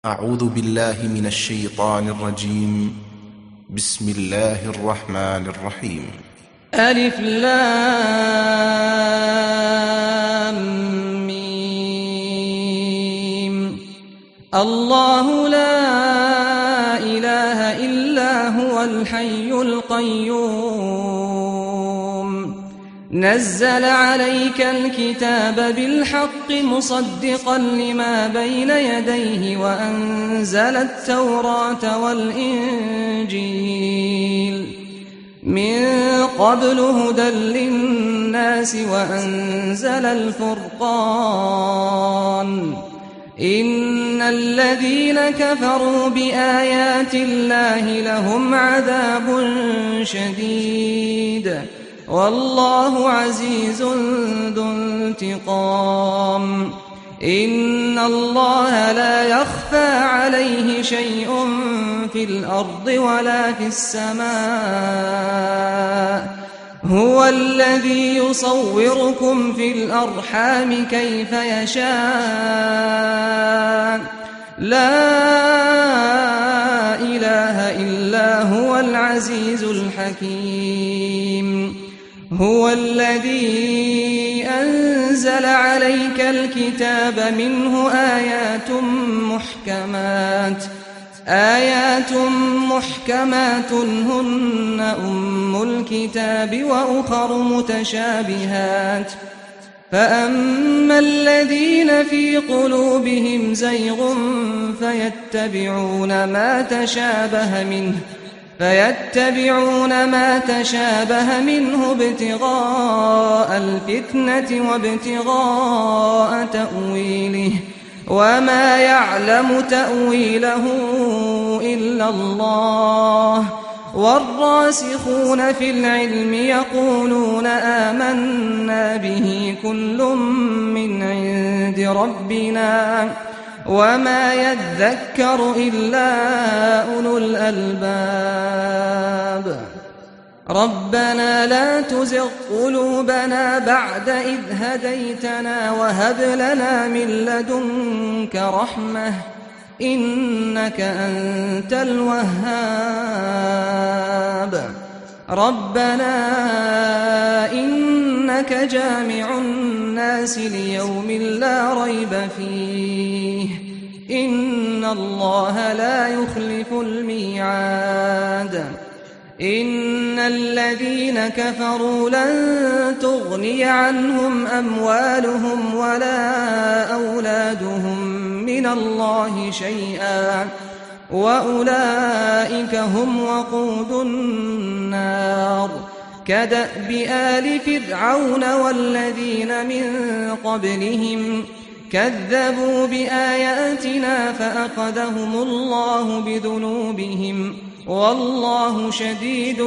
أعوذ بالله من الشيطان الرجيم. بسم الله الرحمن الرحيم. ألف لام ميم. الله لا إله إلا هو الحي القيوم نزل عليك الكتاب بالحق مصدقا لما بين يديه وأنزل التوراة والإنجيل من قبل هدى للناس وأنزل الفرقان إن الذين كفروا بآيات الله لهم عذاب شديد والله عزيز ذو انتقام إن الله لا يخفى عليه شيء في الأرض ولا في السماء هو الذي يصوركم في الأرحام كيف يشاء لا إله إلا هو العزيز الحكيم هو الذي أنزل عليك الكتاب منه آيات محكمات هن أم الكتاب وأخر متشابهات فأما الذين في قلوبهم زيغ فيتبعون ما تشابه منه ابتغاء الفتنة وابتغاء تأويله وما يعلم تأويله إلا الله والراسخون في العلم يقولون آمنا به كل من عند ربنا وما يذكر إلا أولو الألباب ربنا لا تزغ قلوبنا بعد إذ هديتنا وهب لنا من لدنك رحمة إنك أنت الوهاب ربنا إنك جامع الناس ليوم لا ريب فيه إن الله لا يخلف الميعاد إن الذين كفروا لن تغني عنهم أموالهم ولا أولادهم من الله شيئا وأولئك هم وقود النار كدأب آل فرعون والذين من قبلهم كذبوا بآياتنا فأخذهم الله بذنوبهم والله شديد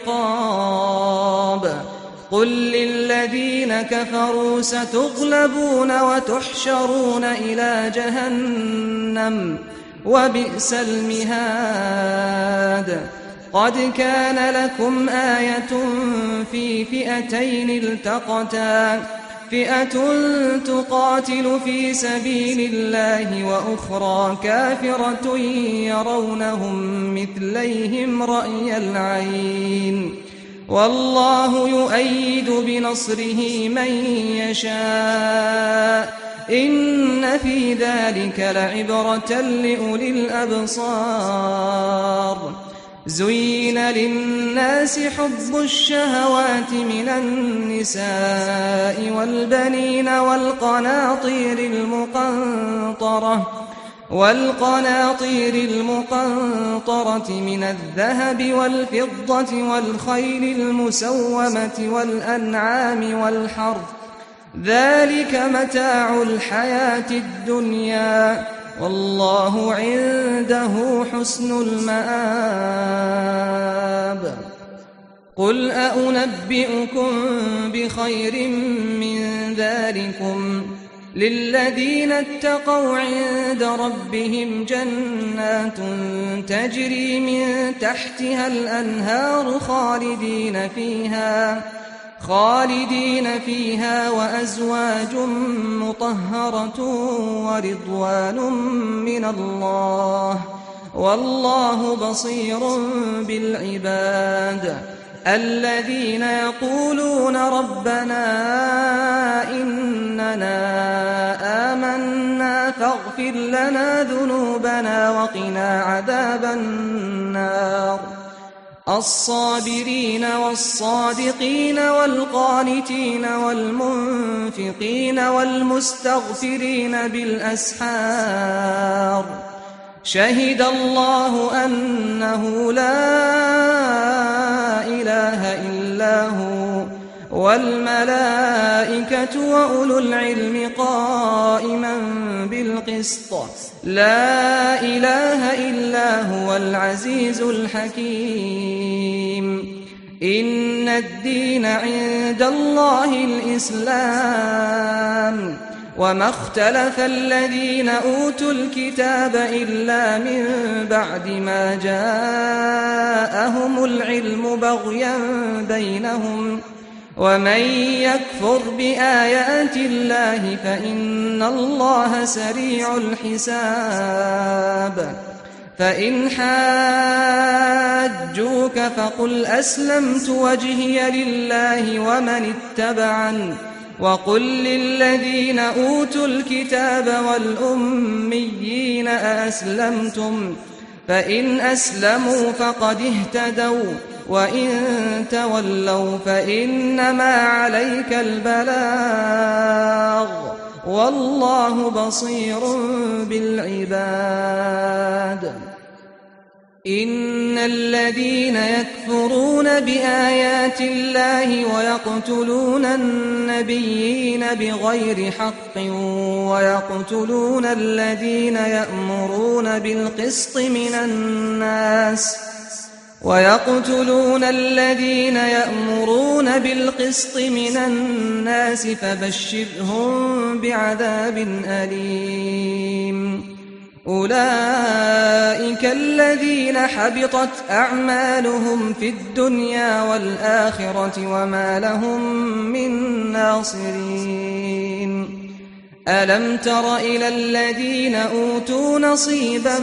العقاب قل للذين كفروا ستغلبون وتحشرون إلى جهنم وبئس المهاد قد كان لكم آية في فئتين التقتا فئة تقاتل في سبيل الله وأخرى كافرة يرونهم مثليهم رأي العين والله يؤيد بنصره من يشاء إن في ذلك لعبرة لأولي الأبصار زين للناس حب الشهوات من النساء والبنين والقناطير المقنطرة من الذهب والفضة والخيل المسومة والأنعام والحرث ذلك متاع الحياة الدنيا والله عنده حسن المآب قل أنبئكم بخير من ذلكم للذين اتقوا عند ربهم جنات تجري من تحتها الأنهار خالدين فيها وأزواج مطهرة ورضوان من الله والله بصير بالعباد الذين يقولون ربنا إننا آمنا فاغفر لنا ذنوبنا وقنا عذاب النار الصابرين والصادقين والقانتين والمنفقين والمستغفرين بالأسحار شهد الله أنه لا إله إلا هو والملائكة وأولو العلم قائما بالقسط لا إله إلا هو العزيز الحكيم إن الدين عند الله الإسلام وما اختلف الذين أوتوا الكتاب إلا من بعد ما جاءهم العلم بغيا بينهم ومن يكفر بآيات الله فإن الله سريع الحساب فإن حاجوك فقل أسلمت وجهي لله ومن اتبعني وقل للذين أوتوا الكتاب والأميين أأسلمتم فإن أسلموا فقد اهتدوا وإن تولوا فإنما عليك البلاغ والله بصير بالعباد إن الذين يكفرون بآيات الله ويقتلون النبيين بغير حق ويقتلون الذين يأمرون بالقسط من الناس فبشرهم بعذاب أليم أولئك الذين حبطت أعمالهم في الدنيا والآخرة وما لهم من ناصرين ألم تر إلى الذين أوتوا نصيبا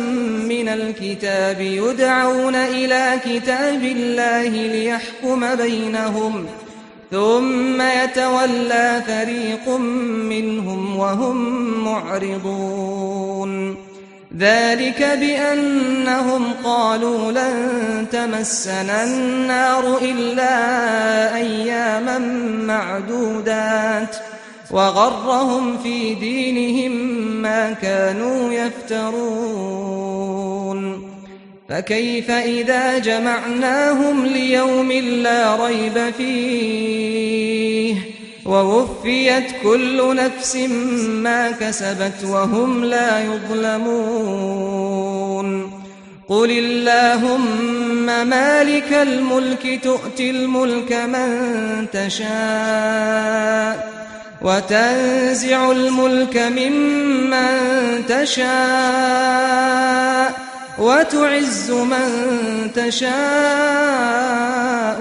من الكتاب يدعون إلى كتاب الله ليحكم بينهم ثم يتولى فريق منهم وهم معرضون ذلك بأنهم قالوا لن تمسنا النار إلا أياما معدودات وغرهم في دينهم ما كانوا يفترون فكيف إذا جمعناهم ليوم لا ريب فيه ووفيت كل نفس ما كسبت وهم لا يظلمون قل اللهم مالك الملك تؤتي الملك من تشاء وتنزع الملك ممن تشاء وتعز من تشاء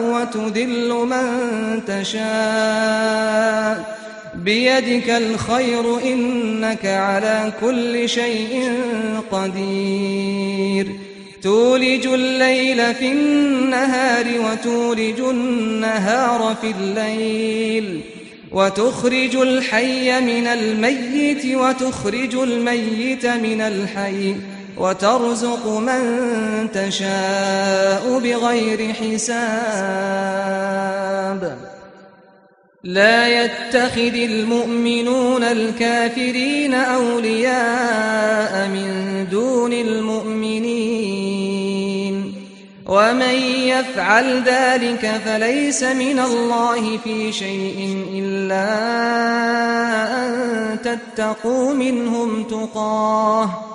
وتذل من تشاء بيدك الخير إنك على كل شيء قدير تولج الليل في النهار وتولج النهار في الليل وتخرج الحي من الميت وتخرج الميت من الحي وترزق من تشاء بغير حساب لا يتخذ المؤمنون الكافرين أولياء من دون المؤمنين ومن يفعل ذلك فليس من الله في شيء إلا أن تتقوا منهم تقاه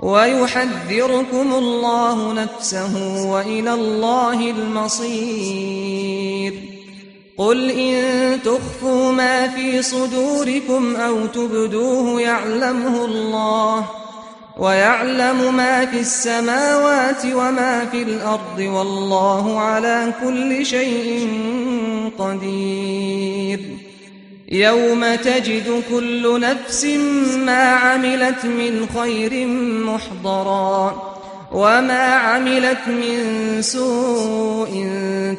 ويحذركم الله نفسه وإلى الله المصير قل إن تخفوا ما في صدوركم أو تبدوه يعلمه الله ويعلم ما في السماوات وما في الأرض والله على كل شيء قدير يوم تجد كل نفس ما عملت من خير محضرا وما عملت من سوء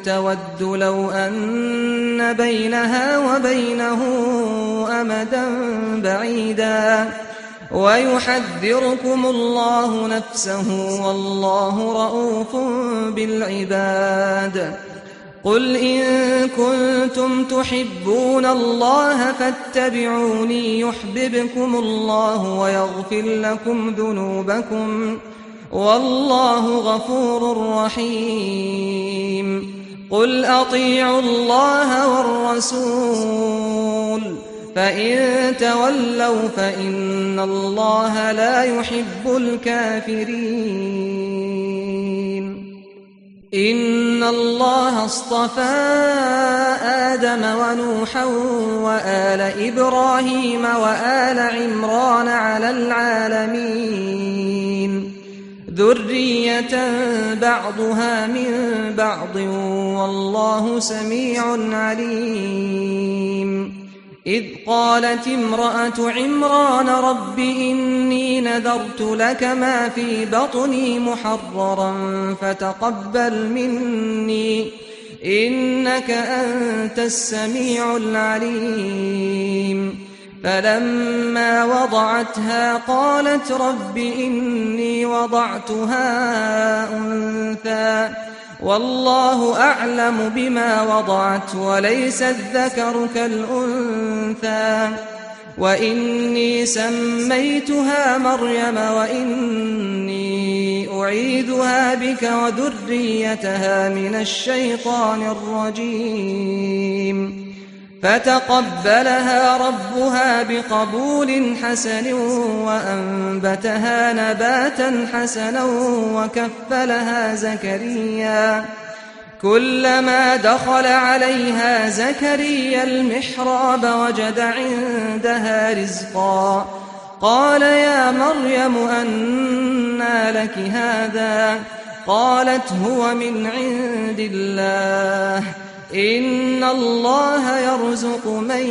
تود لو أن بينها وبينه أمدا بعيدا ويحذركم الله نفسه والله رؤوف بالعباد قل إن كنتم تحبون الله فاتبعوني يحببكم الله ويغفر لكم ذنوبكم والله غفور رحيم قل أطيعوا الله والرسول فإن تولوا فإن الله لا يحب الكافرين إن الله اصطفى آدم ونوحا وآل إبراهيم وآل عمران على العالمين ذرية بعضها من بعض والله سميع عليم إذ قالت امرأة عمران رب إني نذرت لك ما في بطني محررا فتقبل مني إنك أنت السميع العليم فلما وضعتها قالت رب إني وضعتها أنثى والله أعلم بما وضعت وليس الذكر كالأنثى وإني سميتها مريم وإني أعيذها بك وذريتها من الشيطان الرجيم فتقبلها ربها بقبول حسن وأنبتها نباتا حسنا وكفلها زكريا كلما دخل عليها زكريا المحراب وجد عندها رزقا قال يا مريم أنى لك هذا قالت هو من عند الله إن الله يرزق من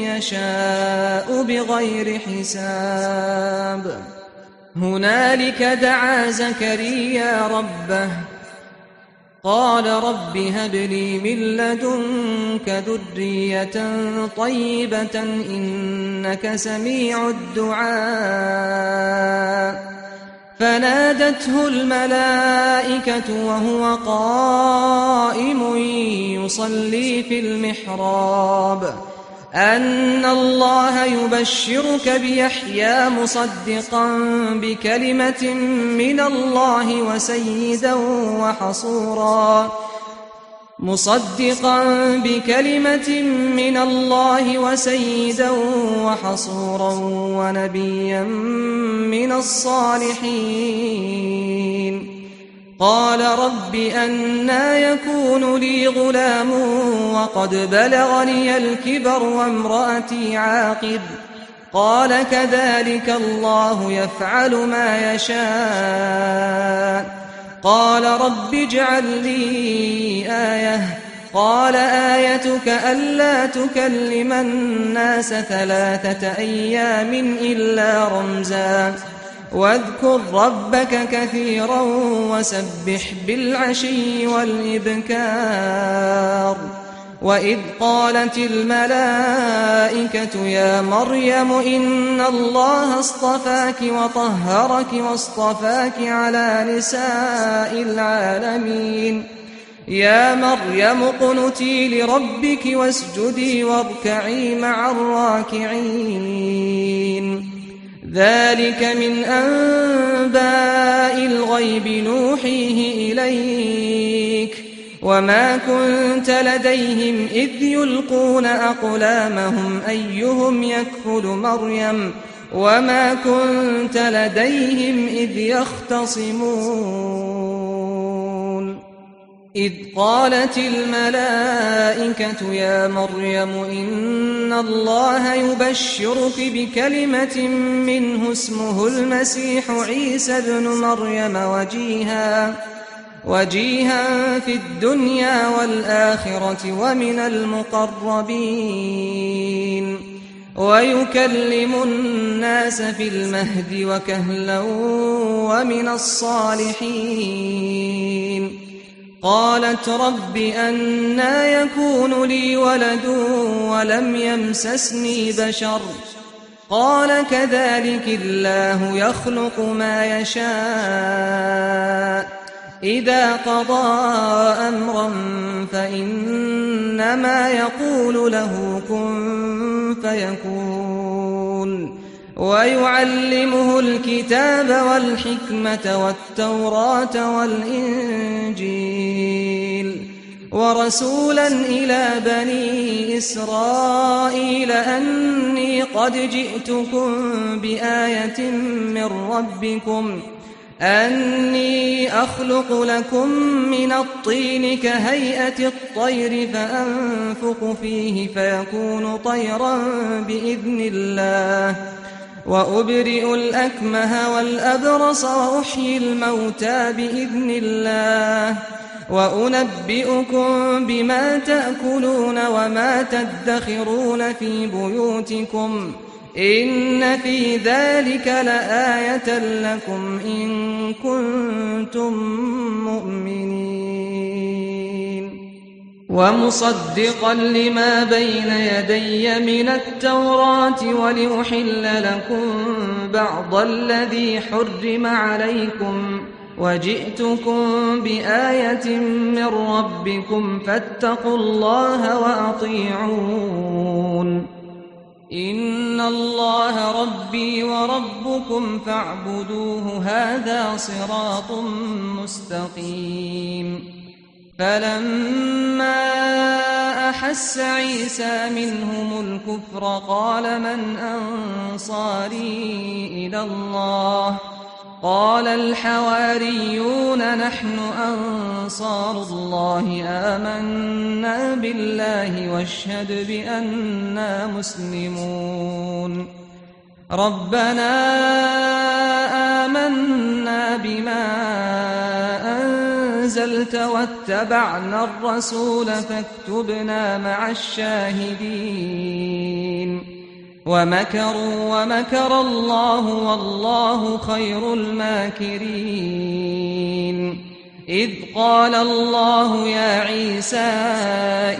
يشاء بغير حساب هنالك دعا زكريا ربه قال رب هب لي من لدنك ذرية طيبة إنك سميع الدعاء فنادته الملائكة وهو قائم يصلي في المحراب أن الله يبشرك بيحيى مصدقا بكلمة من الله وسيدا وحصورا ونبيا من الصالحين قال رب أنى يكون لي غلام وقد بلغني الكبر وامرأتي عاقر قال كذلك الله يفعل ما يشاء قال رب اجعل لي آية قال آيتك ألا تكلم الناس 3 أيام إلا رمزا واذكر ربك كثيرا وسبح بالعشي والإبكار وإذ قالت الملائكة يا مريم إن الله اصطفاك وطهرك واصطفاك على نساء العالمين يا مريم اقنتي لربك واسجدي واركعي مع الراكعين ذلك من أنباء الغيب نوحيه إليك وما كنت لديهم إذ يلقون أقلامهم أيهم يكفل مريم وما كنت لديهم إذ يختصمون إذ قالت الملائكة يا مريم إن الله يبشرك بكلمة منه اسمه المسيح عيسى ابن مريم وجيها في الدنيا والآخرة ومن المقربين ويكلم الناس في المهد وكهلا ومن الصالحين. قالت رب أنى يكون لي ولد ولم يمسسني بشر قال كذلك الله يخلق ما يشاء إذا قضى أمرا فإنما يقول له كن فيكون. ويعلمه الكتاب والحكمة والتوراة والإنجيل ورسولا إلى بني إسرائيل أني قد جئتكم بآية من ربكم أني أخلق لكم من الطين كهيئة الطير فأنفخ فيه فيكون طيرا بإذن الله وأبرئ الأكمه والأبرص وأحيي الموتى بإذن الله وأنبئكم بما تأكلون وما تدخرون في بيوتكم إن في ذلك لآية لكم إن كنتم مؤمنين. ومصدقا لما بين يدي من التوراة ولأحل لكم بعض الذي حرم عليكم وجئتكم بآية من ربكم فاتقوا الله وأطيعون. إن الله ربي وربكم فاعبدوه هذا صراط مستقيم. فلما أحس عيسى منهم الكفر قال من أنصاري إلى الله قال الحواريون نحن أنصار الله آمنا بالله واشهد بأننا مسلمون. ربنا آمنا بما أنزلت واتبعنا الرسول فاكتبنا مع الشاهدين. ومكروا ومكر الله والله خير الماكرين. إذ قال الله يا عيسى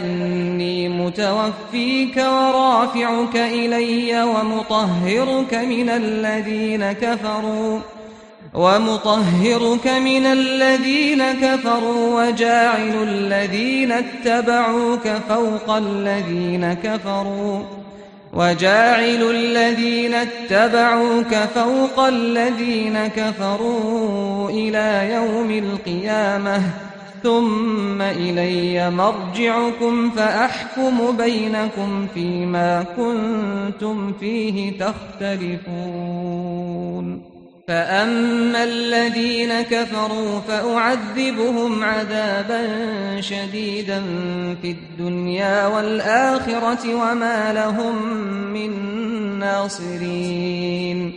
إني متوفيك ورافعك إلي ومطهرك من الذين كفروا وجاعل الذين اتبعوك فوق الذين كفروا إلى يوم القيامة ثم إلي مرجعكم فأحكم بينكم فيما كنتم فيه تختلفون. فأما الذين كفروا فأعذبهم عذابا شديدا في الدنيا والآخرة وما لهم من ناصرين.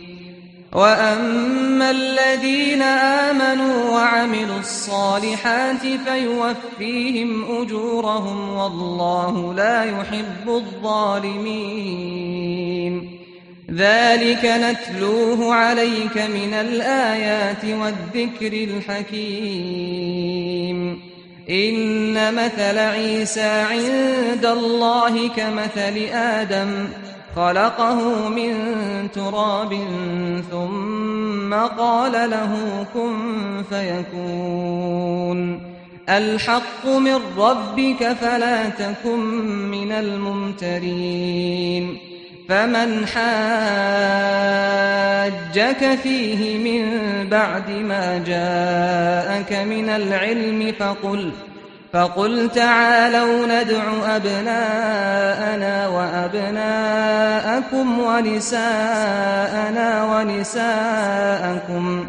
وأما الذين آمنوا وعملوا الصالحات فيوفيهم أجورهم والله لا يحب الظالمين. ذلك نتلوه عليك من الآيات والذكر الحكيم. إن مثل عيسى عند الله كمثل آدم خلقه من تراب ثم قال له كن فيكون. الحق من ربك فلا تكن من الممترين. فمن حاجك فيه من بعد ما جاءك من العلم فقل تعالوا ندع أبناءنا وأبناءكم ونساءنا ونساءكم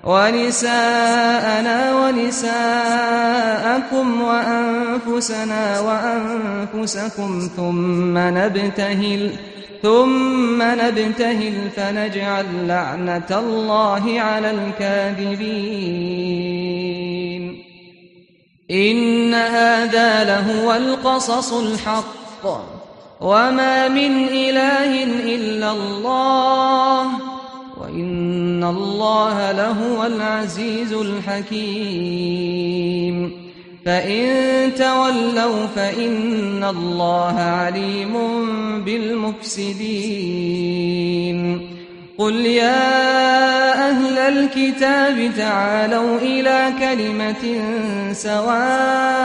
ونساءنا ونساءكم وأنفسنا وأنفسكم ثم نبتهل فنجعل لعنة الله على الكاذبين إن هذا لهو القصص الحق وما من إله إلا الله وإن الله لهو العزيز الحكيم فإن تولوا فإن الله عليم بالمفسدين قل يا أهل الكتاب تعالوا إلى كلمة سواء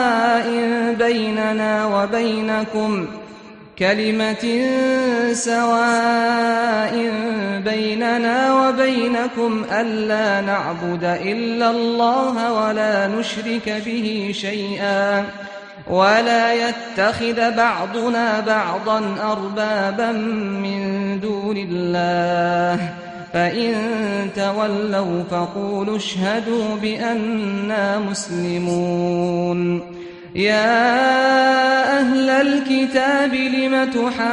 بيننا وبينكم ألا نعبد إلا الله ولا نشرك به شيئا ولا يتخذ بعضنا بعضا أربابا من دون الله فإن تولوا فقولوا اشهدوا بأننا مسلمون يا أهل الكتاب لم تحاجون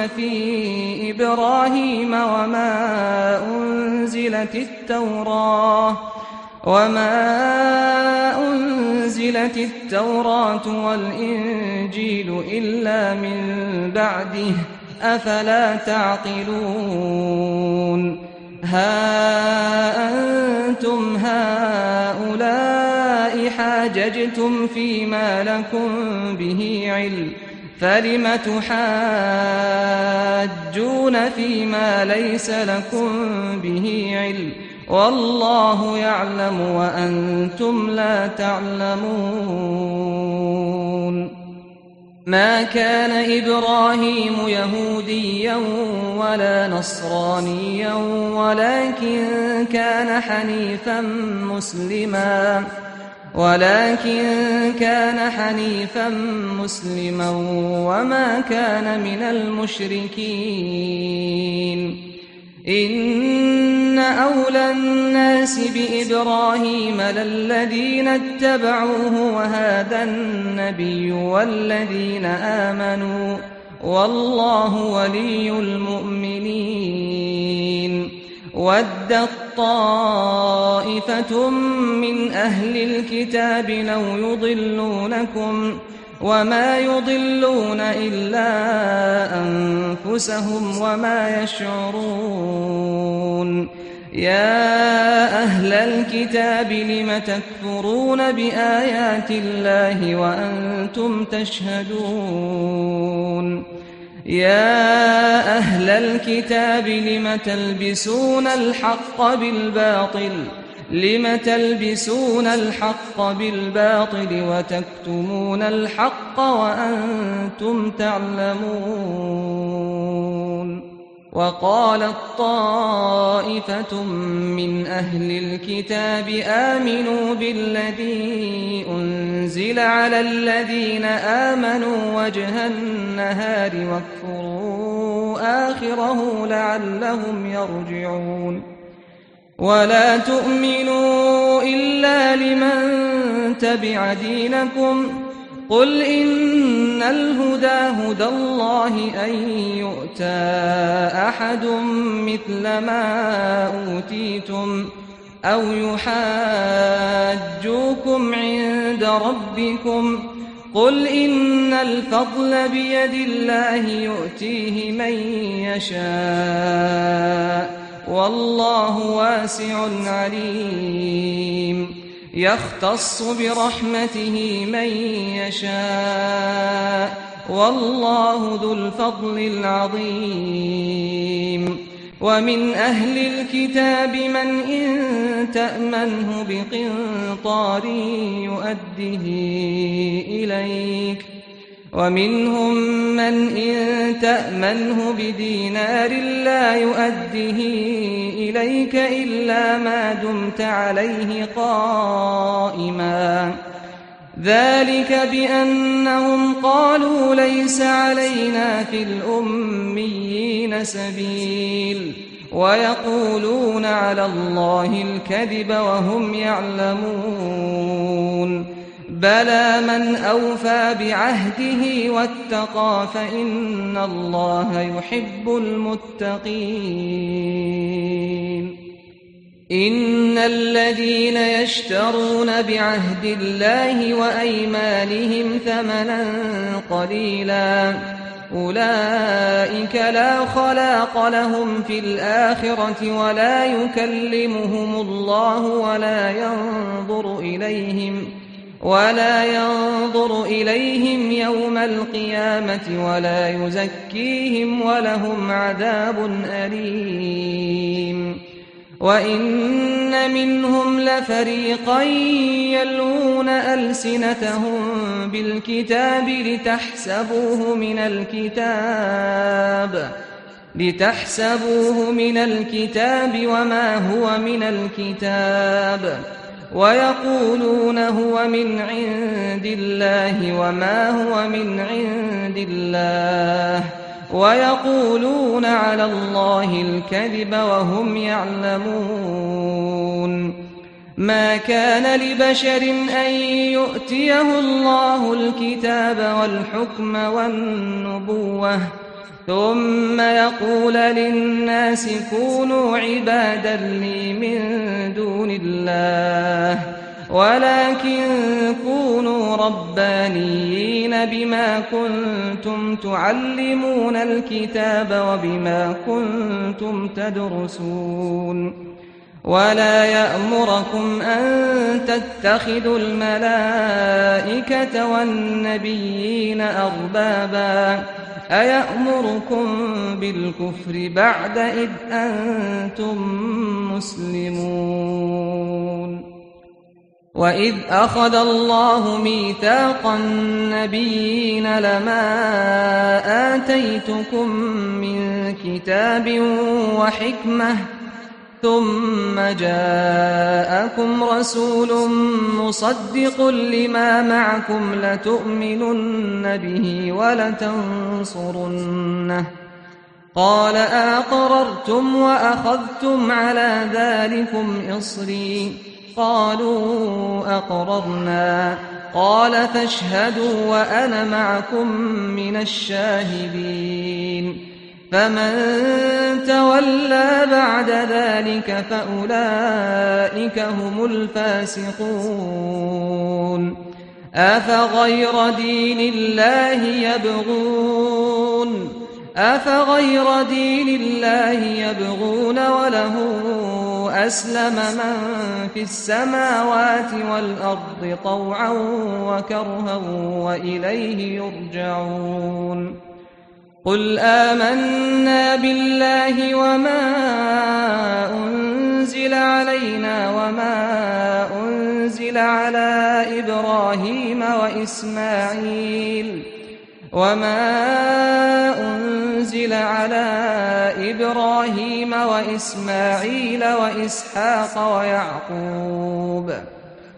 في إبراهيم وما أنزلت التوراة والإنجيل إلا من بعده أفلا تعقلون ها أنتم هؤلاء حاججتم فيما لكم به علم فلم تحاجون فيما ليس لكم به علم والله يعلم وأنتم لا تعلمون ما كان إبراهيم يهوديا ولا نصرانيا ولكن كان حنيفا مسلما وما كان من المشركين إن أولى الناس بإبراهيم للذين اتبعوه وهذا النبي والذين آمنوا والله ولي المؤمنين ودت طائفة من أهل الكتاب لو يضلونكم وما يضلون إلا أنفسهم وما يشعرون يا أهل الكتاب لم تكفرون بآيات الله وأنتم تشهدون يا أهل الكتاب لم تلبسون الحق بالباطل وتكتمون الحق وأنتم تعلمون وقالت طائفة من أهل الكتاب آمنوا بالذي أنزل على الذين آمنوا وجه النهار واكفروا آخره لعلهم يرجعون ولا تؤمنوا إلا لمن تبع دينكم قل إن الهدى هدى الله أن يؤتى أحد مثل ما أوتيتم أو يحاجوكم عند ربكم قل إن الفضل بيد الله يؤتيه من يشاء والله واسع عليم يختص برحمته من يشاء والله ذو الفضل العظيم ومن أهل الكتاب من إن تأمنه بقنطار يؤده إليك ومنهم من إن تأمنه بدينار لا يؤده إليك إلا ما دمت عليه قائما ذلك بأنهم قالوا ليس علينا في الأميين سبيل ويقولون على الله الكذب وهم يعلمون بلى من أوفى بعهده واتقى فإن الله يحب المتقين إن الذين يشترون بعهد الله وأيمانهم ثمنا قليلا أولئك لا خلاق لهم في الآخرة ولا يكلمهم الله ولا ينظر إليهم يوم القيامة ولا يزكيهم ولهم عذاب أليم وإن منهم لفريقا يلوون ألسنتهم بالكتاب لتحسبوه من الكتاب وما هو من الكتاب ويقولون هو من عند الله وما هو من عند الله ويقولون على الله الكذب وهم يعلمون ما كان لبشر أن يؤتيه الله الكتاب والحكم والنبوة ثم يقول للناس كونوا عبادا لي من دون الله ولكن كونوا ربانيين بما كنتم تعلمون الكتاب وبما كنتم تدرسون ولا يأمركم أن تتخذوا الملائكة والنبيين أربابا أيأمركم بالكفر بعد إذ أنتم مسلمون وإذ أخذ الله ميثاق النبيين لما آتيتكم من كتاب وحكمة ثم جاءكم رسول مصدق لما معكم لتؤمنن به ولتنصرنه قال أقررتم وأخذتم على ذلكم إصري قالوا أقررنا قال فاشهدوا وأنا معكم من الشاهدين فمن تولى بعد ذلك فأولئك هم الفاسقون أفغير دين الله يبغون وله أسلم من في السماوات والأرض طوعا وكرها وإليه يرجعون قل آمنا بالله وما أنزل علينا وما أنزل على إبراهيم وإسماعيل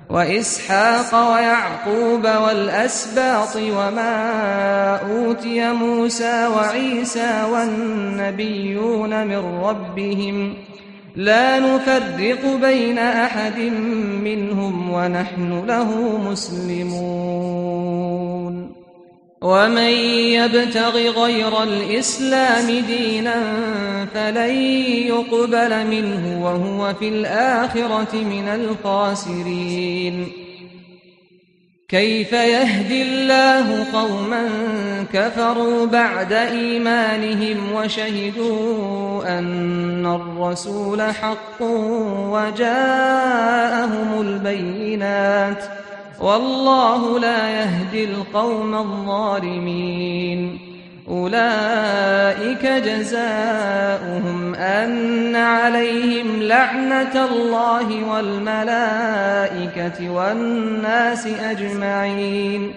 وإسحاق ويعقوب والأسباط وما أوتي موسى وعيسى والنبيون من ربهم لا نفرق بين أحد منهم ونحن له مسلمون ومن يبتغ غير الإسلام دينا فلن يقبل منه وهو في الآخرة من الخاسرين كيف يهدي الله قوما كفروا بعد إيمانهم وشهدوا أن الرسول حق وجاءهم البينات والله لا يهدي القوم الظالمين أولئك جزاؤهم أن عليهم لعنة الله والملائكة والناس أجمعين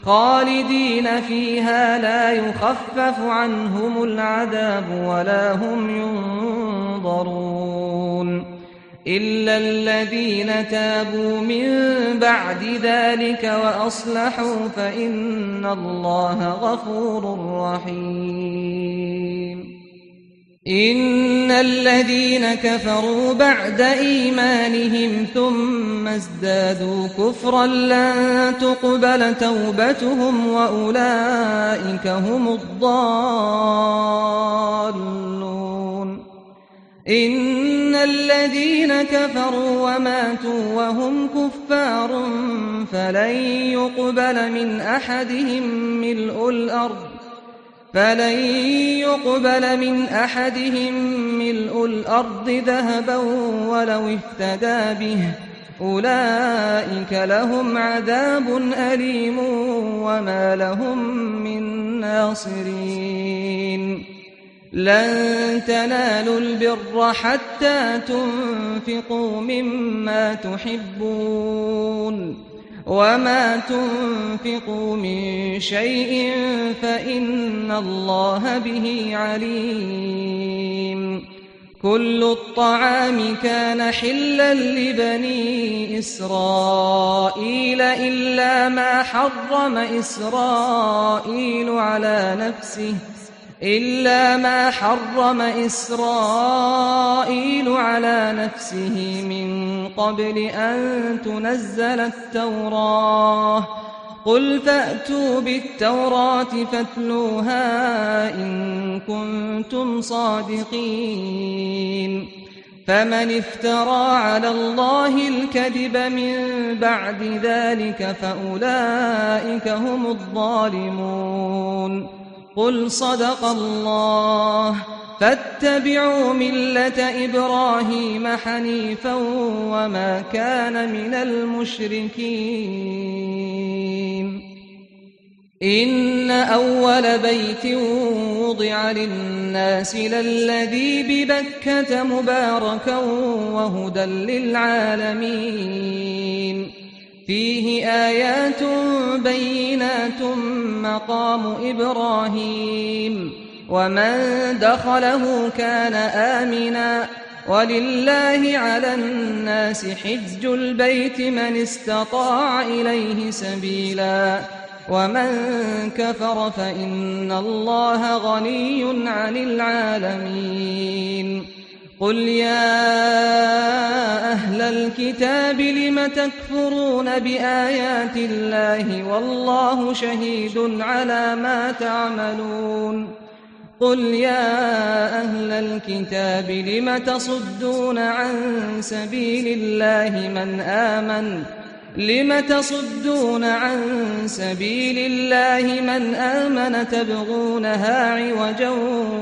خالدين فيها لا يخفف عنهم العذاب ولا هم ينظرون إلا الذين تابوا من بعد ذلك وأصلحوا فإن الله غفور رحيم إن الذين كفروا بعد إيمانهم ثم ازدادوا كفرا لن تقبل توبتهم وأولئك هم الضالون. إن الذين كفروا وماتوا وهم كفار فلن يقبل من أحدهم ملء الأرض ذهبا ولو افتدى به أولئك لهم عذاب أليم وما لهم من ناصرين. لن تنالوا البر حتى تنفقوا مما تحبون وما تنفقوا من شيء فإن الله به عليم. كل الطعام كان حلا لبني إسرائيل إلا ما حرم إسرائيل على نفسه من قبل أن تنزل التوراة. قل فأتوا بالتوراة فاتلوها إن كنتم صادقين. فمن افترى على الله الكذب من بعد ذلك فأولئك هم الظالمون. قل صدق الله فاتبعوا ملة إبراهيم حنيفا وما كان من المشركين. إن أول بيت وضع للناس للذي ببكة مباركا وهدى للعالمين. فيه آيات بينات مقام إبراهيم ومن دخله كان آمنا ولله على الناس حج البيت من استطاع إليه سبيلا ومن كفر فإن الله غني عن العالمين. قل يا أهل الكتاب لم تكفرون بآيات الله والله شهيد على ما تعملون. قل يا أهل الكتاب لم تصدون عن سبيل الله من آمن تبغونها عوجا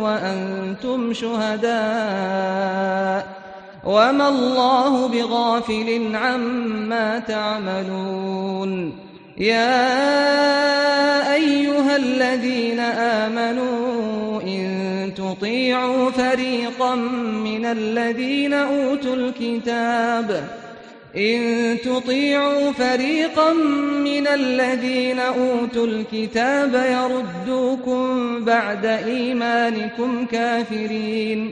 وأنتم شهداء وما الله بغافل عما تعملون. يا أيها الذين آمنوا إن تطيعوا فريقا من الذين أوتوا الكتاب يردوكم بعد إيمانكم كافرين.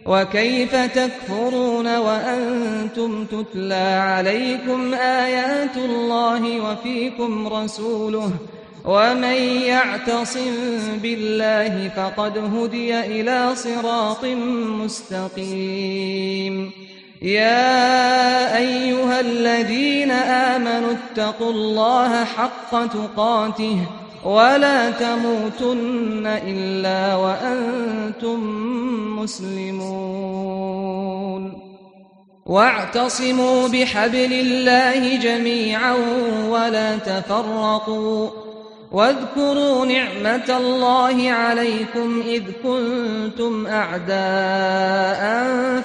وكيف تكفرون وأنتم تتلى عليكم آيات الله وفيكم رسوله ومن يعتصم بالله فقد هدي إلى صراط مستقيم. يا أيها الذين آمنوا اتقوا الله حق تقاته ولا تموتن إلا وأنتم مسلمون. واعتصموا بحبل الله جميعا ولا تفرقوا. واذكروا نعمة الله عليكم إذ كنتم أعداء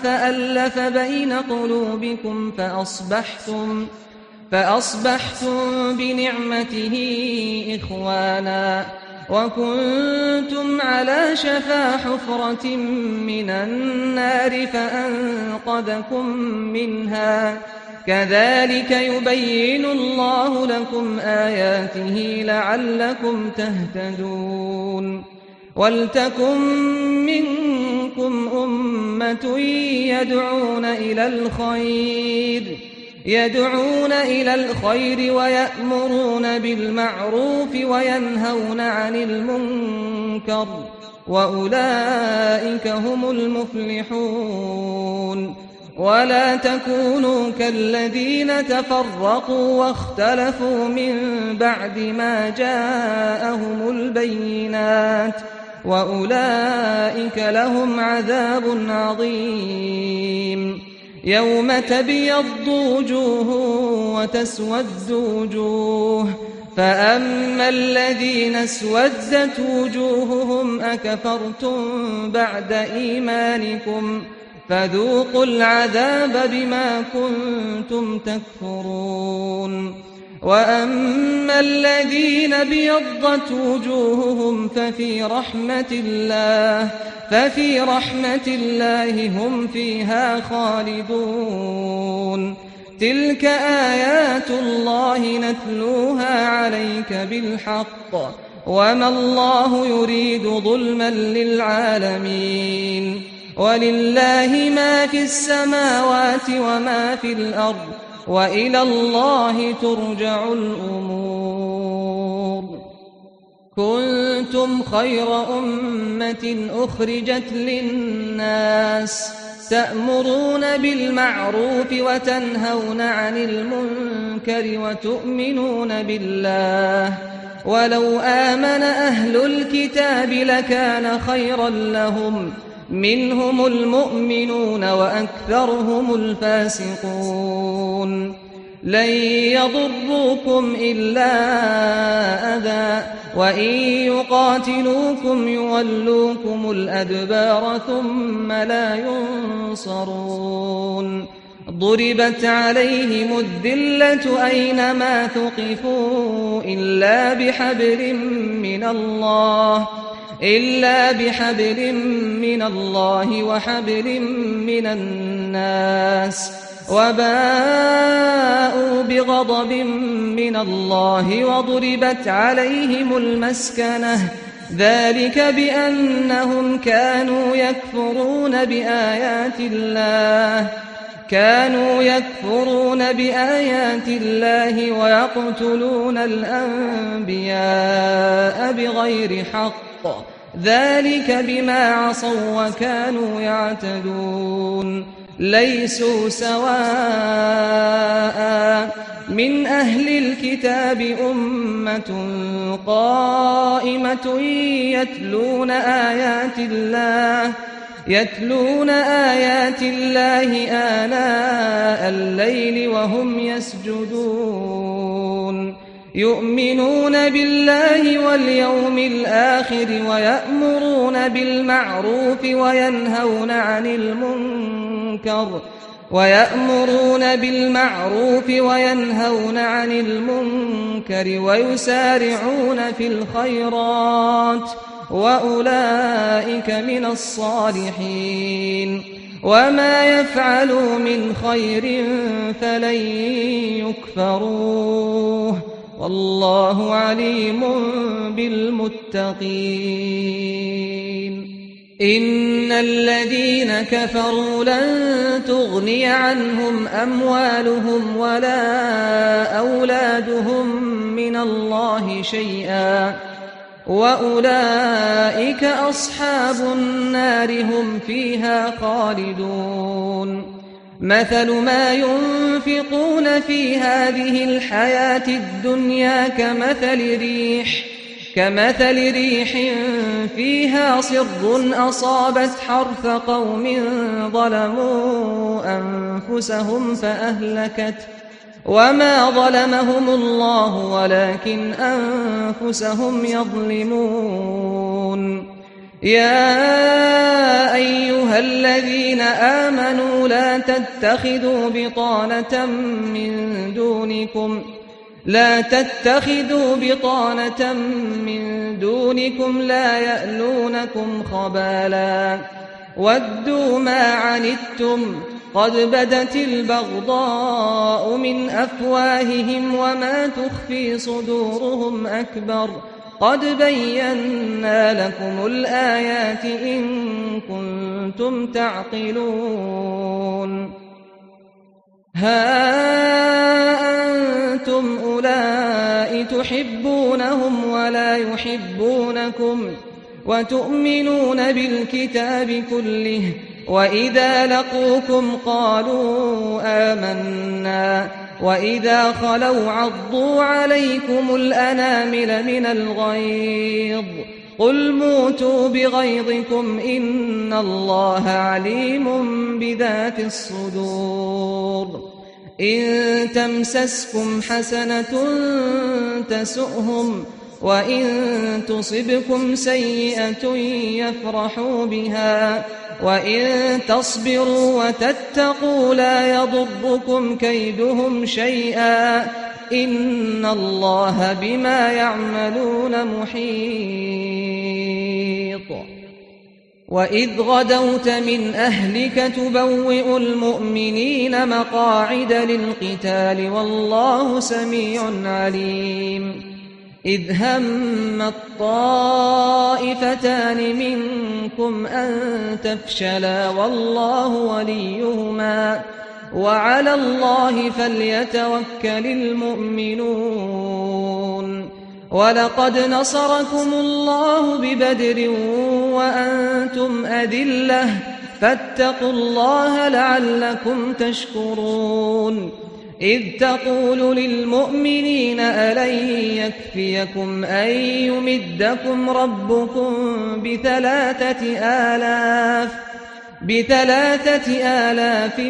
فألف بين قلوبكم فأصبحتم بنعمته إخوانا وكنتم على شفا حفرة من النار فأنقذكم منها. كذلك يبين الله لكم آياته لعلكم تهتدون. ولتكن منكم أمة يدعون إلى الخير ويأمرون بالمعروف وينهون عن المنكر وأولئك هم المفلحون. ولا تكونوا كالذين تفرقوا واختلفوا من بعد ما جاءهم البينات، وأولئك لهم عذاب عظيم. يوم تبيض وجوه وتسود وجوه، فأما الذين اسودت وجوههم أكفرتم بعد إيمانكم فذوقوا العذاب بما كنتم تكفرون. وأما الذين ابيضت وجوههم ففي رحمة الله هم فيها خالدون. تلك آيات الله نتلوها عليك بالحق، وما الله يريد ظلما للعالمين. ولله ما في السماوات وما في الأرض، وإلى الله ترجع الأمور. كنتم خير أمة أخرجت للناس تأمرون بالمعروف وتنهون عن المنكر وتؤمنون بالله. ولو آمن أهل الكتاب لكان خيرا لهم، منهم المؤمنون وأكثرهم الفاسقون. لن يضروكم إلا أذى، وإن يقاتلوكم يولوكم الأدبار ثم لا ينصرون. ضربت عليهم الذلة أينما ثقفوا إلا بحبل من الله وحبل من الناس، وباءوا بغضب من الله وضربت عليهم المسكنة، ذلك بأنهم كانوا يكفرون بآيات الله ويقتلون الأنبياء بغير حق، ذلك بما عصوا وكانوا يعتدون. ليسوا سواء من أهل الكتاب أمة قائمة يتلون آيات الله آناء الليل وهم يسجدون، يؤمنون بالله واليوم الآخر ويأمرون بالمعروف وينهون عن المنكر ويسارعون في الخيرات، وأولئك من الصالحين. وما يفعلوا من خير فلن يكفروه، والله عليم بالمتقين. إن الذين كفروا لن تغني عنهم أموالهم ولا أولادهم من الله شيئا، وأولئك أصحاب النار هم فيها خالدون. مثل ما ينفقون في هذه الحياة الدنيا كمثل ريح فيها صر أصابت حرث قوم ظلموا أنفسهم فأهلكت، وما ظلمهم الله ولكن أنفسهم يظلمون. يا أيها الذين آمنوا لا تتخذوا بطانة من دونكم لا يألونكم خبالا ودوا ما عنتم قد بدت البغضاء من أفواههم وما تخفي صدورهم أكبر قد بينا لكم الآيات إن كنتم تعقلون. ها أنتم أولئك تحبونهم ولا يحبونكم وتؤمنون بالكتاب كله، وإذا لقوكم قالوا آمنا، وإذا خلوا عضوا عليكم الأنامل من الغيظ. قل موتوا بغيظكم إن الله عليم بذات الصدور. إن تمسسكم حسنة تسؤهم، وإن تصبكم سيئة يفرحوا بها، وإن تصبروا وتتقوا لا يضركم كيدهم شيئا، إن الله بما يعملون محيط. وإذ غدوت من أهلك تبوئ المؤمنين مقاعد للقتال والله سميع عليم. إذ هم الطائفتان منكم أن تفشلا والله وليهما وعلى الله فليتوكل المؤمنون. ولقد نصركم الله ببدر وأنتم أذلة فاتقوا الله لعلكم تشكرون. إذ تقول للمؤمنين ألن يكفيكم أن يمدكم ربكم ب3,000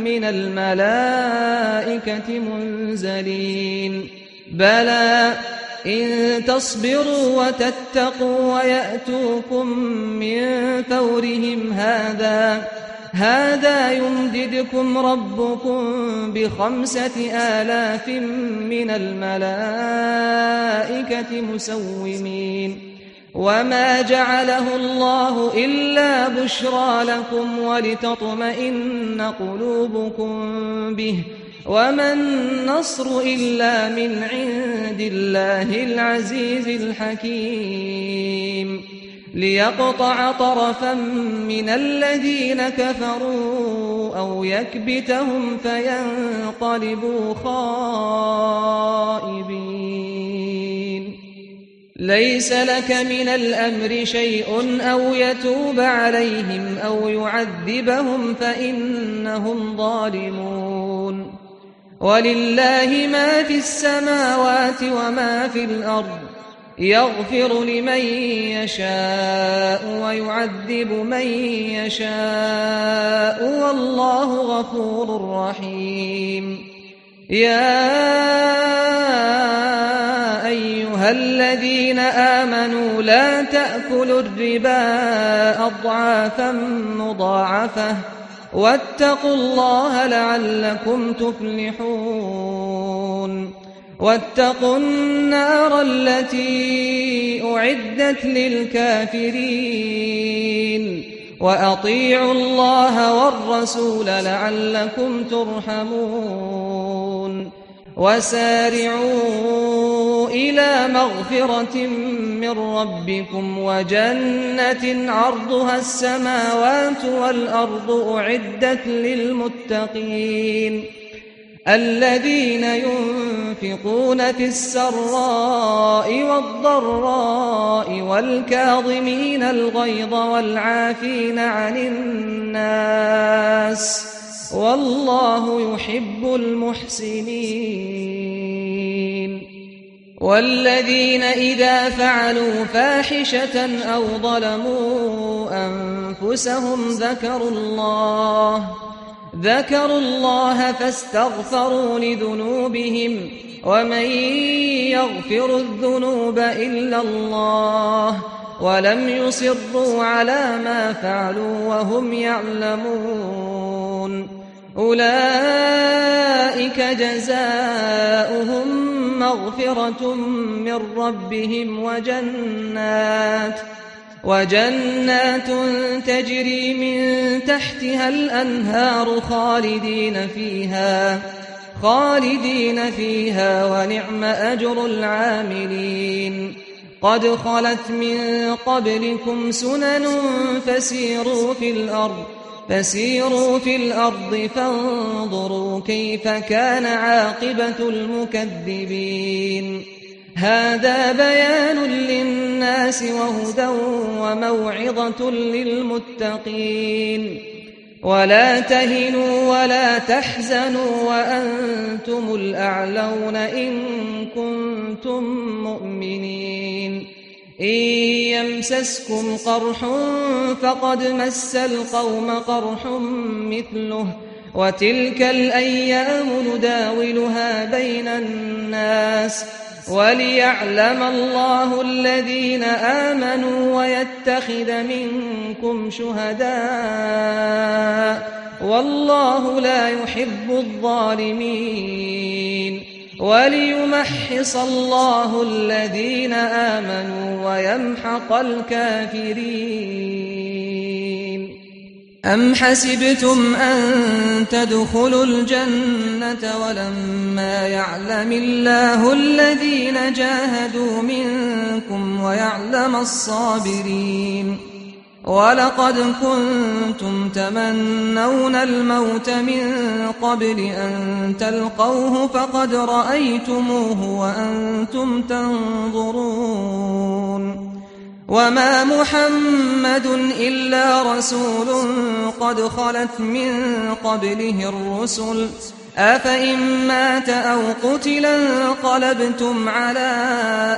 من الملائكة منزلين؟ بلى إن تصبروا وتتقوا ويأتوكم من فورهم هذا يمددكم ربكم ب5,000 من الملائكة مسومين. وما جعله الله إلا بشرى لكم ولتطمئن قلوبكم به، وما النصر إلا من عند الله العزيز الحكيم. ليقطع طرفا من الذين كفروا أو يكبتهم فينقلبوا خائبين. ليس لك من الأمر شيء أو يتوب عليهم أو يعذبهم فإنهم ظالمون. ولله ما في السماوات وما في الأرض، يغفر لمن يشاء ويعذب من يشاء والله غفور رحيم. يا أيها الذين آمنوا لا تأكلوا الربا أضعافا مضاعفة واتقوا الله لعلكم تفلحون. واتقوا النار التي أعدت للكافرين وأطيعوا الله والرسول لعلكم ترحمون. وسارعوا إلى مغفرة من ربكم وجنة عرضها السماوات والأرض أعدت للمتقين الذين ينفقون في السراء والضراء والكاظمين الغيظ والعافين عن الناس والله يحب المحسنين. والذين إذا فعلوا فاحشة أو ظلموا أنفسهم ذكروا الله فاستغفروا لذنوبهم ومن يغفر الذنوب إلا الله ولم يصروا على ما فعلوا وهم يعلمون. أولئك جزاؤهم مغفرة من ربهم وجنات تجري من تحتها الأنهار خالدين فيها ونعم أجر العاملين. قد خلت من قبلكم سنن فسيروا في الأرض فانظروا كيف كان عاقبة المكذبين. هذا بيان للناس وهدى وموعظة للمتقين ولا تهنوا ولا تحزنوا وأنتم الأعلون إن كنتم مؤمنين إن يمسسكم قرح فقد مس القوم قرح مثله وتلك الأيام نداولها بين الناس وليعلم الله الذين آمنوا ويتخذ منكم شهداء والله لا يحب الظالمين وليمحص الله الذين آمنوا ويمحق الكافرين أم حسبتم أن تدخلوا الجنة ولما يعلم الله الذين جاهدوا منكم ويعلم الصابرين ولقد كنتم تمنون الموت من قبل أن تلقوه فقد رأيتموه وأنتم تنظرون وما محمد إلا رسول قد خلت من قبله الرسل أفإن مات أو قتل انقلبتم على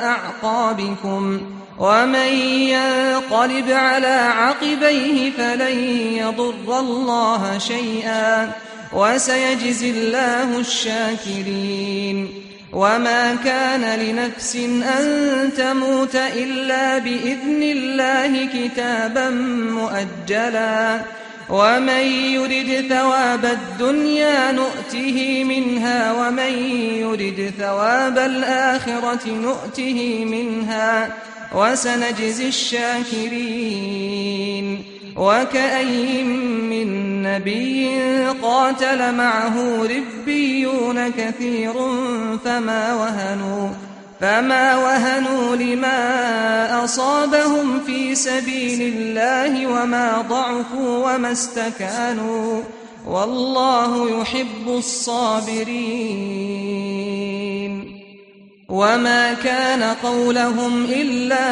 أعقابكم ومن ينقلب على عقبيه فلن يضر الله شيئا وسيجزي الله الشاكرين وما كان لنفس أن تموت إلا بإذن الله كتابا مؤجلا ومن يرد ثواب الدنيا نؤته منها ومن يرد ثواب الآخرة نؤته منها وسنجزي الشاكرين وكأين من نبي قاتل معه ربيون كثير فما وهنوا لما أصابهم في سبيل الله وما ضعفوا وما استكانوا والله يحب الصابرين وما كان قولهم إلا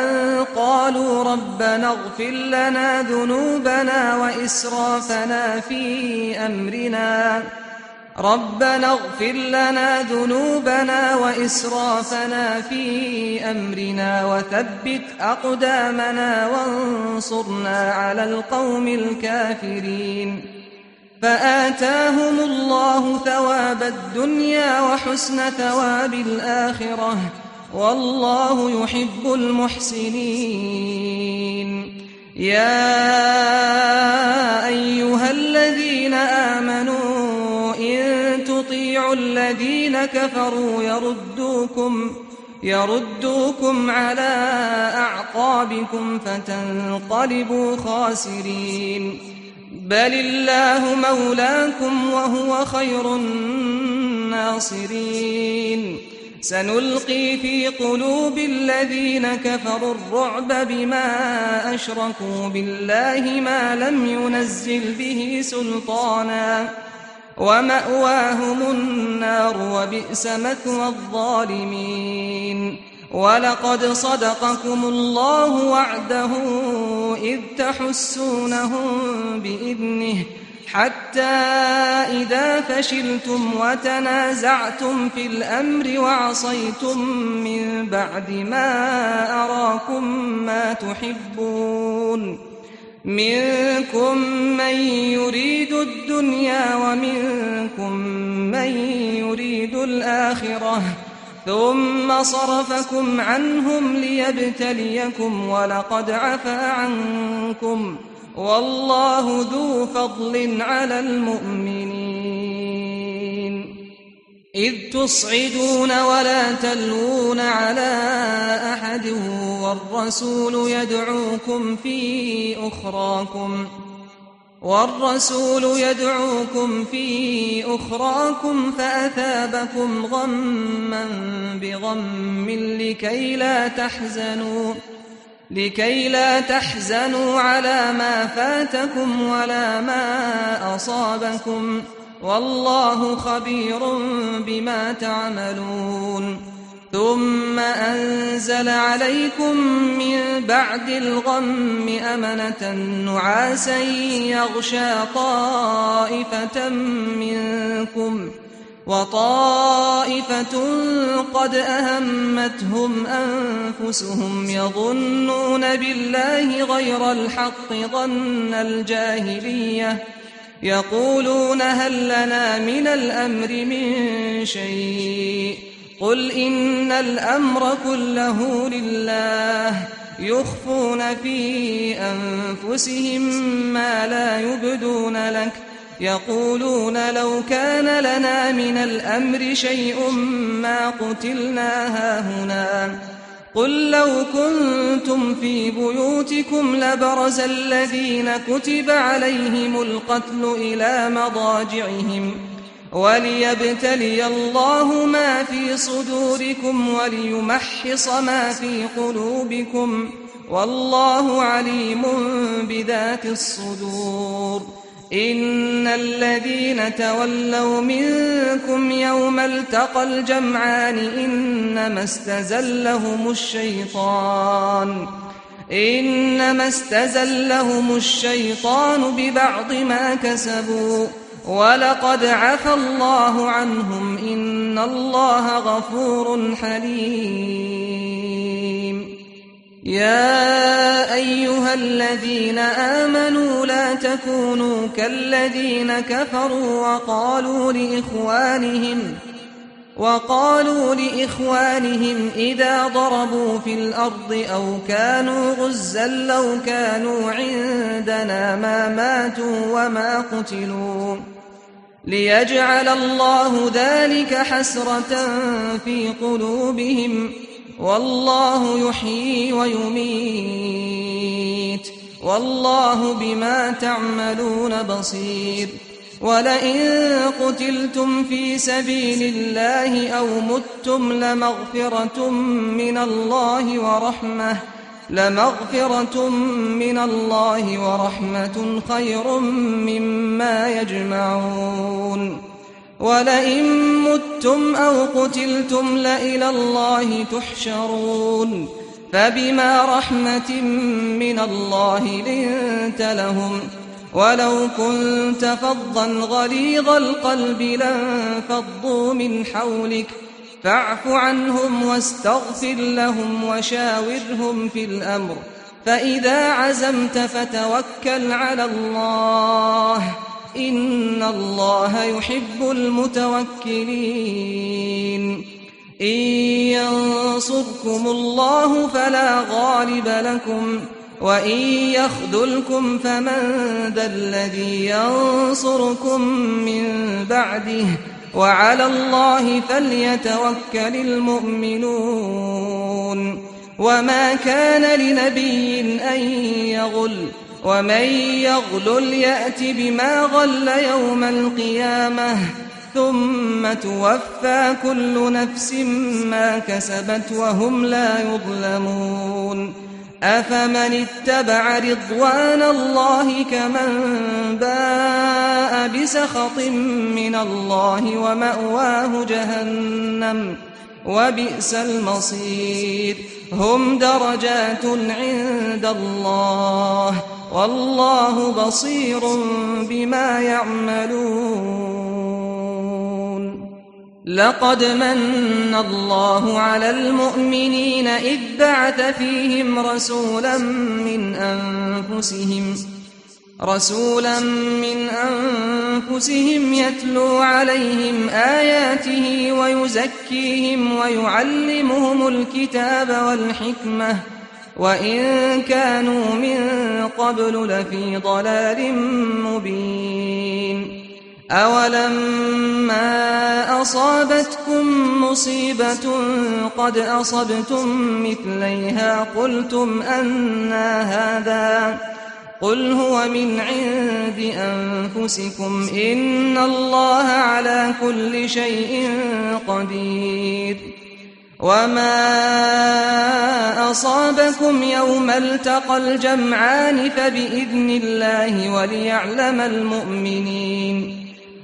أن قالوا ربنا اغفر لنا ذنوبنا وإسرافنا في أمرنا وثبت أقدامنا وانصرنا على القوم الكافرين فآتاهم الله ثواب الدنيا وحسن ثواب الآخرة والله يحب المحسنين يا أيها الذين آمنوا إن تطيعوا الذين كفروا يردوكم على أعقابكم فتنقلبوا خاسرين بل الله مولاكم وهو خير الناصرين سنلقي في قلوب الذين كفروا الرعب بما أشركوا بالله ما لم ينزل به سلطانا ومأواهم النار وبئس مثوى الظالمين ولقد صدقكم الله وعده إذ تحسونهم بإذنه حتى إذا فشلتم وتنازعتم في الأمر وعصيتم من بعد ما أراكم ما تحبون منكم من يريد الدنيا ومنكم من يريد الآخرة ثم صرفكم عنهم ليبتليكم ولقد عفا عنكم والله ذو فضل على المؤمنين إذ تصعدون ولا تلوون على أحد والرسول يدعوكم في أخراكم فأثابكم غما بغم لكي لا تحزنوا على ما فاتكم ولا ما أصابكم والله خبير بما تعملون ثم أنزل عليكم من بعد الغم أمنة نعاسا يغشى طائفة منكم وطائفة قد أهمتهم أنفسهم يظنون بالله غير الحق ظن الجاهلية يقولون هل لنا من الأمر من شيء قل إن الأمر كله لله يخفون في أنفسهم ما لا يبدون لك يقولون لو كان لنا من الأمر شيء ما قتلنا هاهنا قل لو كنتم في بيوتكم لبرز الذين كتب عليهم القتل إلى مضاجعهم وليبتلي الله ما في صدوركم وليمحص ما في قلوبكم والله عليم بذات الصدور إن الذين تولوا منكم يوم التقى الجمعان إنما استزلهم الشيطان ببعض ما كسبوا ولقد عفى الله عنهم إن الله غفور حليم يا أيها الذين آمنوا لا تكونوا كالذين كفروا وقالوا لإخوانهم إذا ضربوا في الأرض أو كانوا غزا لو كانوا عندنا ما ماتوا وما قتلوا ليجعل الله ذلك حسرة في قلوبهم والله يحيي ويميت والله بما تعملون بصير ولئن قتلتم في سبيل الله أو متم لمغفرة من الله ورحمة خير مما يجمعون ولئن متم أو قتلتم لإلى الله تحشرون فبما رحمة من الله لنت لهم ولو كنت فظا غليظ القلب لانفضوا من حولك فاعف عنهم واستغفر لهم وشاورهم في الأمر فإذا عزمت فتوكل على الله إن الله يحب المتوكلين إن ينصركم الله فلا غالب لكم وإن يخذلكم فمن ذا الذي ينصركم من بعده وعلى الله فليتوكل المؤمنون وما كان لنبي أن يغل ومن يغلل يأت بما غل يوم القيامة ثم توفى كل نفس ما كسبت وهم لا يظلمون أفمن اتبع رضوان الله كمن باء بسخط من الله ومأواه جهنم وبئس المصير هم درجات عند الله والله بصير بما يعملون لقد من الله على المؤمنين إذ بعث فيهم رسولا من أنفسهم يتلو عليهم آياته ويزكيهم ويعلمهم الكتاب والحكمة وإن كانوا من قبل لفي ضلال مبين أولما أصابتكم مصيبة قد أصبتم مثليها قلتم أنى هذا قل هو من عند أنفسكم إن الله على كل شيء قدير وما أصابكم يوم التقى الجمعان فبإذن الله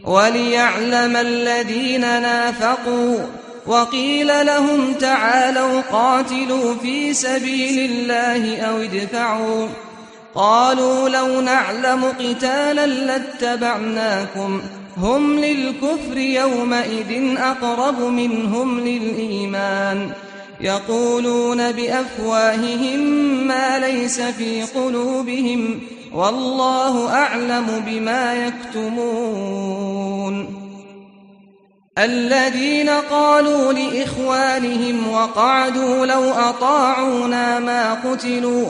وليعلم الذين نافقوا وقيل لهم تعالوا قاتلوا في سبيل الله أو ادفعوا قالوا لو نعلم قتالا لاتبعناكم هم للكفر يومئذ أقرب منهم للإيمان يقولون بأفواههم ما ليس في قلوبهم والله أعلم بما يكتمون الذين قالوا لإخوانهم وقعدوا لو أطاعونا ما قتلوا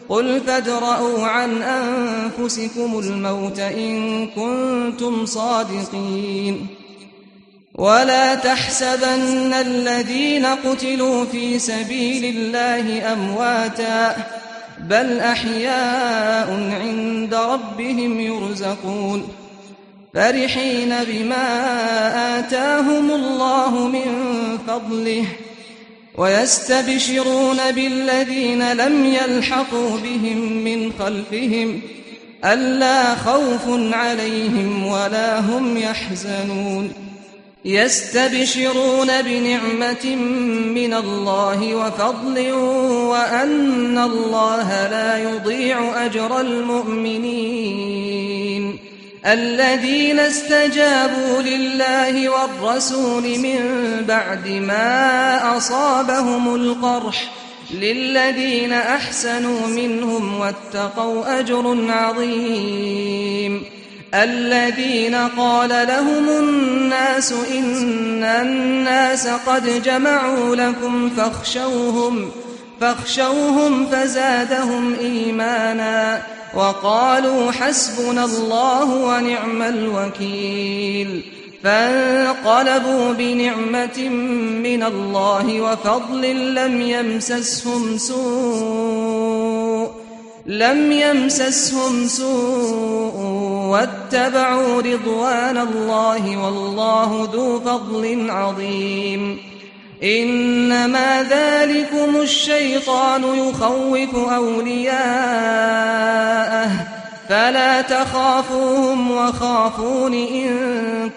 قل فادرءوا عن أنفسكم الموت إن كنتم صادقين ولا تحسبن الذين قتلوا في سبيل الله أمواتا بل أحياء عند ربهم يرزقون فرحين بما آتاهم الله من فضله ويستبشرون بالذين لم يلحقوا بهم من خلفهم ألا خوف عليهم ولا هم يحزنون يستبشرون بنعمة من الله وفضل وأن الله لا يضيع أجر المؤمنين الذين استجابوا لله والرسول من بعد ما أصابهم القرح للذين أحسنوا منهم واتقوا أجر عظيم الذين قال لهم الناس إن الناس قد جمعوا لكم فاخشوهم فزادهم إيمانا وقالوا حسبنا الله ونعم الوكيل فانقلبوا بنعمة من الله وفضل لم يمسسهم سوء واتبعوا رضوان الله والله ذو فضل عظيم إنما ذلكم الشيطان يخوف أولياءه فلا تخافوهم وخافون إن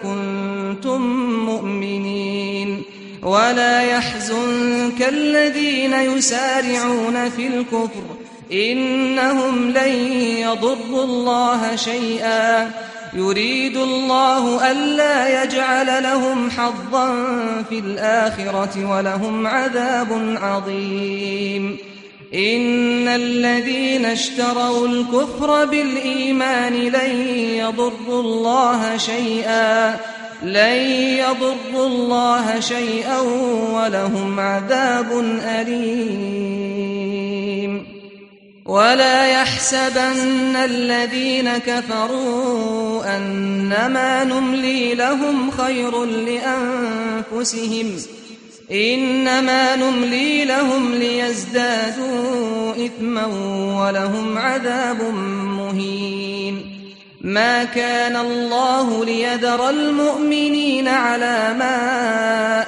كنتم مؤمنين ولا يحزنك الذين يسارعون في الكفر إنهم لن يضروا الله شيئا يريد الله ألا يجعل لهم حظا في الآخرة ولهم عذاب عظيم إن الذين اشتروا الكفر بالإيمان لن يضروا الله شيئا ولهم عذاب أليم ولا يحسبن الذين كفروا أنما نملي لهم خير لأنفسهم إنما نملي لهم ليزدادوا إثما ولهم عذاب مهين ما كان الله ليذر المؤمنين على ما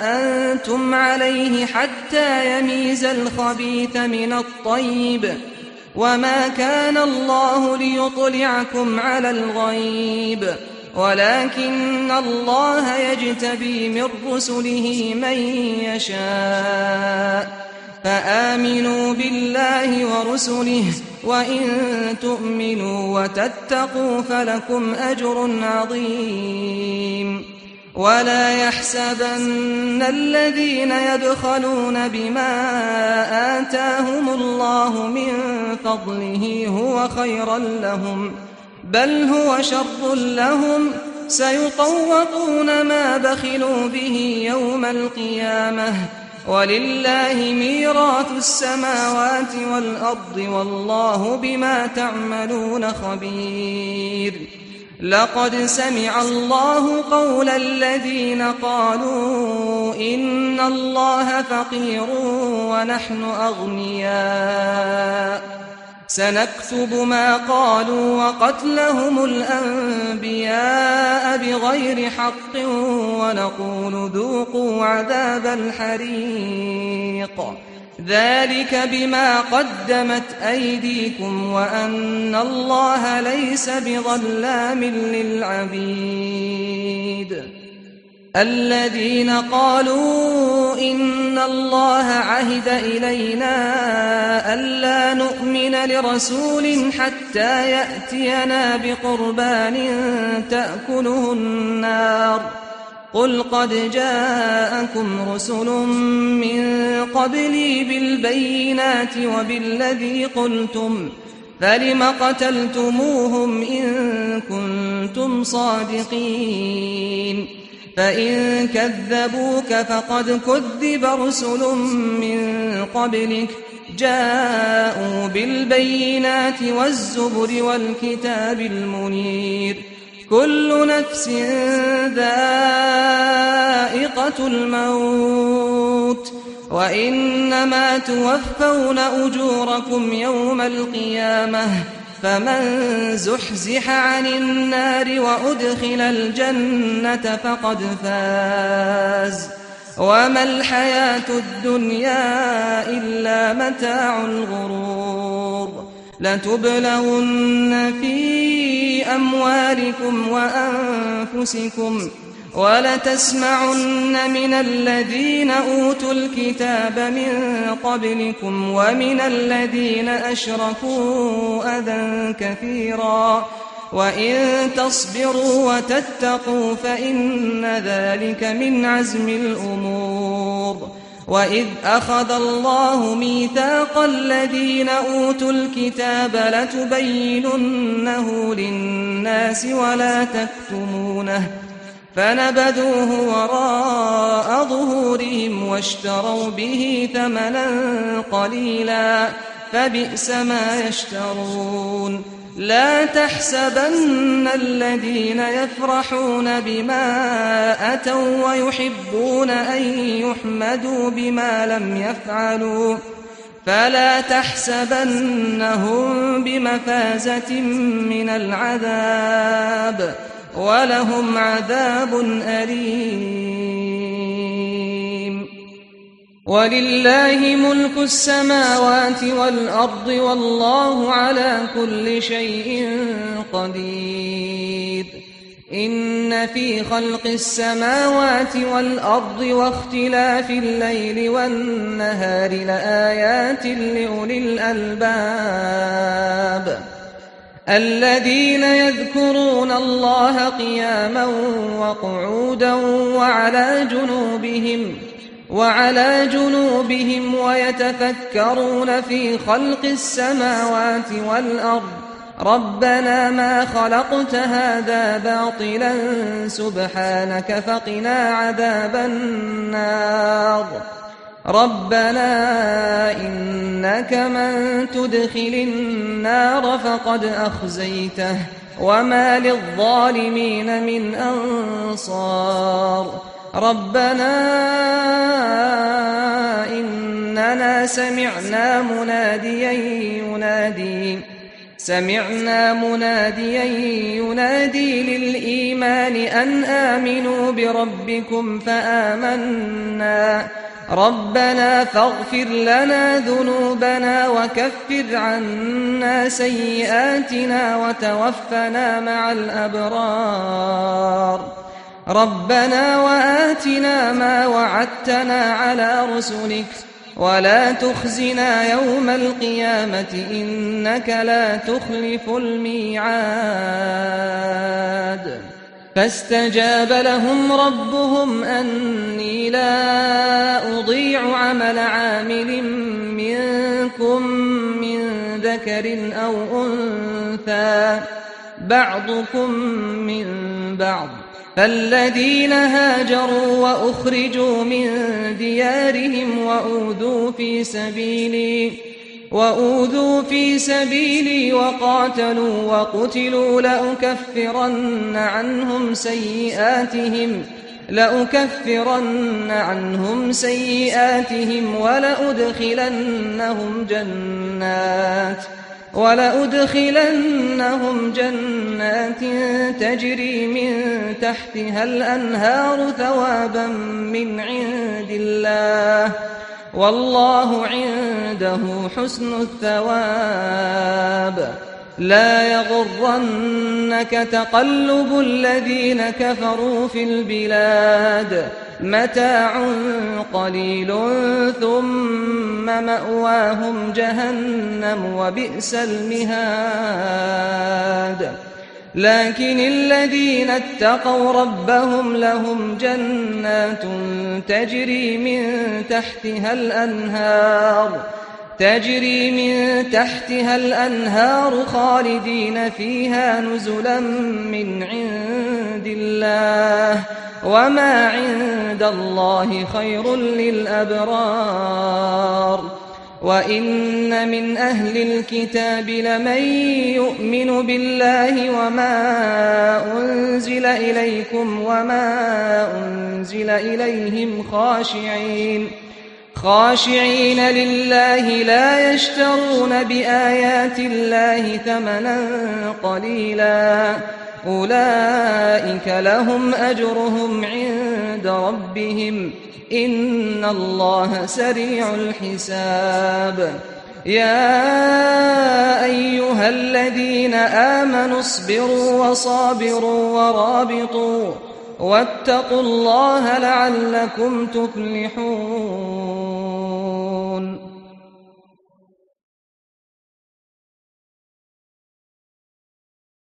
أنتم عليه حتى يميز الخبيث من الطيب وما كان الله ليطلعكم على الغيب ولكن الله يجتبي من رسله من يشاء فآمنوا بالله ورسله وإن تؤمنوا وتتقوا فلكم أجر عظيم ولا يحسبن الذين يبخلون بما آتاهم الله من فضله هو خيرا لهم بل هو شر لهم سيطوقون ما بخلوا به يوم القيامة ولله ميراث السماوات والأرض والله بما تعملون خبير لقد سمع الله قول الذين قالوا إن الله فقير ونحن أغنياء سنكتب ما قالوا وقتلهم الأنبياء بغير حق ونقول ذوقوا عذاب الحريق ذلك بما قدمت أيديكم وأن الله ليس بظلام للعبيد الذين قالوا إن الله عهد إلينا ألا نؤمن لرسول حتى يأتينا بقربان تأكله النار قل قد جاءكم رسل من قبلي بالبينات وبالذي قلتم فلم قتلتموهم إن كنتم صادقين فإن كذبوك فقد كذب رسل من قبلك جاءوا بالبينات والزبر والكتاب المنير كل نفس ذائقة الموت وإنما توفون أجوركم يوم القيامة فمن زحزح عن النار وأدخل الجنة فقد فاز وما الحياة الدنيا إلا متاع الغرور لتبلغن في أموالكم وأنفسكم ولتسمعن من الذين أوتوا الكتاب من قبلكم ومن الذين أشركوا أذى كثيرا وإن تصبروا وتتقوا فإن ذلك من عزم الأمور وإذ أخذ الله ميثاق الذين أوتوا الكتاب لتبيننه للناس ولا تكتمونه فنبذوه وراء ظهورهم واشتروا به ثمنا قليلا فبئس ما يشترون لا تحسبن الذين يفرحون بما أتوا ويحبون أن يحمدوا بما لم يفعلوا فلا تحسبنهم بمفازة من العذاب ولهم عذاب أليم ولله ملك السماوات والأرض والله على كل شيء قدير إن في خلق السماوات والأرض واختلاف الليل والنهار لآيات لأولي الألباب الذين يذكرون الله قياما وقعودا وعلى جنوبهم ويتفكرون في خلق السماوات والأرض ربنا ما خلقت هذا باطلا سبحانك فقنا عذاب النار ربنا إنك من تدخل النار فقد أخزيته وما للظالمين من أنصار ربنا إننا سمعنا مناديا ينادي للإيمان أن آمنوا بربكم فآمنا ربنا فاغفر لنا ذنوبنا وكفر عنا سيئاتنا وتوفنا مع الأبرار ربنا وآتنا ما وعدتنا على رسلك ولا تخزنا يوم القيامة إنك لا تخلف الميعاد فاستجاب لهم ربهم أني لا أضيع عمل عامل منكم من ذكر أو أنثى بعضكم من بعض فالذين هاجروا وأخرجوا من ديارهم وأوذوا في سبيلي وقاتلوا وقتلوا لأكفرن عنهم سيئاتهم ولأدخلنهم جنات تجري من تحتها الأنهار ثوابا من عند الله والله عنده حسن الثواب لا يغرنك تقلب الذين كفروا في البلاد متاع قليل ثم مأواهم جهنم وبئس المهاد لكن الذين اتقوا ربهم لهم جنات تجري من تحتها الأنهار خالدين فيها نزلا من عند الله وما عند الله خير للأبرار وإن من أهل الكتاب لمن يؤمن بالله وما أنزل إليكم وما أنزل إليهم خاشعين لله لا يشترون بآيات الله ثمنا قليلا أولئك لهم أجرهم عند ربهم إن الله سريع الحساب يا أيها الذين آمنوا اصبروا وصابروا ورابطوا واتقوا الله لعلكم تفلحون